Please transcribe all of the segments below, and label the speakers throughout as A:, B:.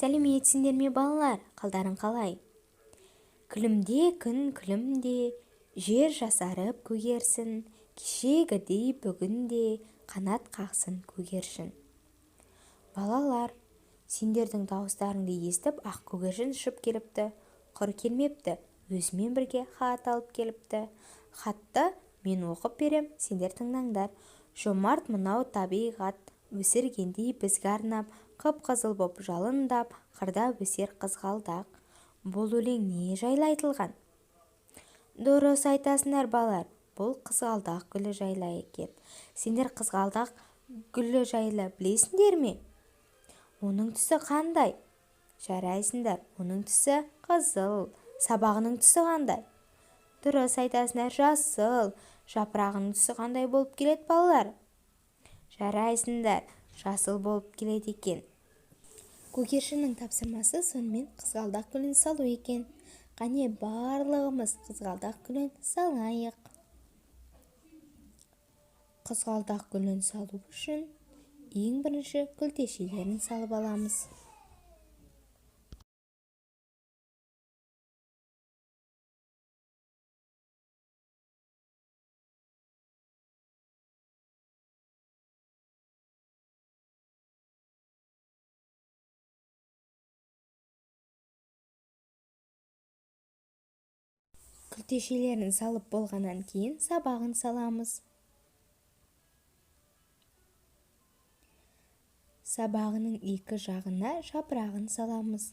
A: Сәлеметсіңдер ме балалар, қалдарың қалай? Күлімде күн күлімде, жер жасарып көгерсін, кешегідей бүгінде қанат қақсын көгершін. Балалар, сендердің дауыстарыңды естіп ақ көгершін ұшып келіпті. Құр келмепті, өзімен бірге хат алып келіпті. Хатты мен оқып берем, сендер тыңдаңдар. Жомарт мынау табиғат, өсіргендей бізге арнап, қып-қызыл боп жалындап, қырда өсер қызғалдақ. Бұл өлең не жайлы айтылған? Дұрыс айтасыңдар балалар, бұл қызғалдақ гүлі жайлы екен. Сендер қызғалдақ гүлі жайлы білесіңдер ме? Оның түсі қандай? Жарайсыңдар, оның түсі қызыл. Сабағының түсі қандай? Дұрыс айтасыңдар, жасыл. Жапырағының түсі қандай болып келеді балалар? Жарайсыңдар, жасыл болып келеді екен. Көгершіннің тапсырмасы сонымен қызғалдақ гүлін салу екен. Қане барлығымыз қызғалдақ гүлін салайық. Қызғалдақ гүлін салу үшін ең бірінші күлтешелерін салып аламыз. Күлтешелерін салып болғаннан кейін сабағын саламыз. Сабағының екі жағына жапырағын саламыз.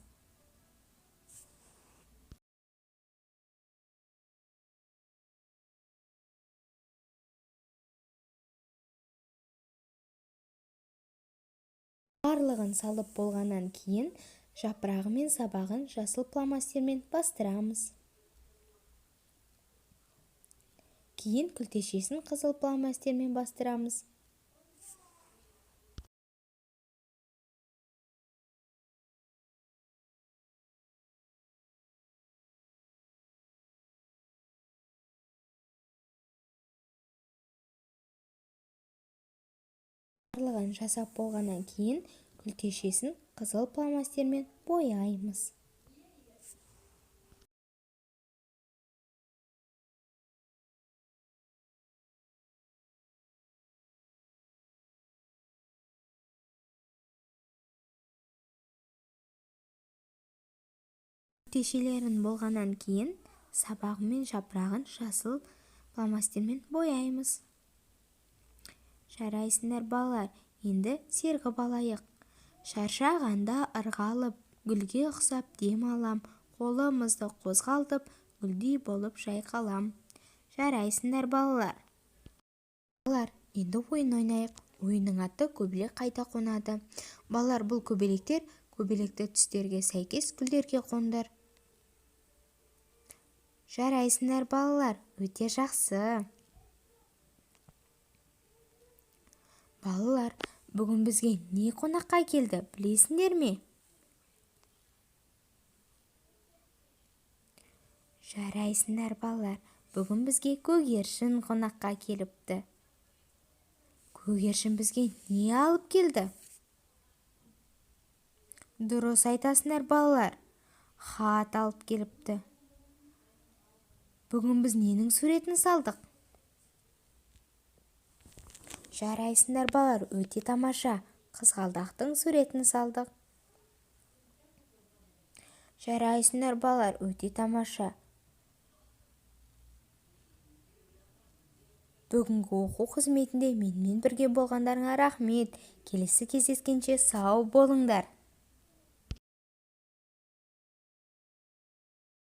A: Барлығын салып болғаннан кейін жапырағы мен сабағын жасыл фломастермен бастырамыз. Кейін күлтешесін қызыл фломастермен бастырамыз. Барлығын жасап болғаннан кейін күлтешесін қызыл фломастермен бояймыз. Күлтешелерін болғаннан кейін сабағы мен жапырағын жасыл фломастермен бояймыз. Жарайсыңдар балалар, енді сергіп алайық. Шаршағанда ырғалып, гүлге ұқсап дем алам, қолымызды қозғалтып, гүлдей болып жайқалам. Жарайсыңдар балалар. Балалар, енді ойын ойнайық. Ойынның аты көбелек қайта қонады. Балалар, бұл көбелектер көбелекті түстерге сәйкес гүлдерге қондар. Жарайсыңдар балалар, өте жақсы. Балалар, бүгін бізге не қонаққа келді, білесіңдер ме? Жарайсыңдар балалар, бүгін бізге көгершін қонаққа келіпті. Көгершін бізге не алып келді? Дұрыс айтасыңдар балалар, хат алып келіпті. Бүгін біз ненің суретін салдық? Жарайсыңдар балалар, өте тамаша. Қызғалдақтың суретін салдық. Жарайсыңдар балалар, өте тамаша. Бүгінгі оқу қызметінде менімен бірге болғандарыңа рахмет. Келесі кездескенше сау болыңдар.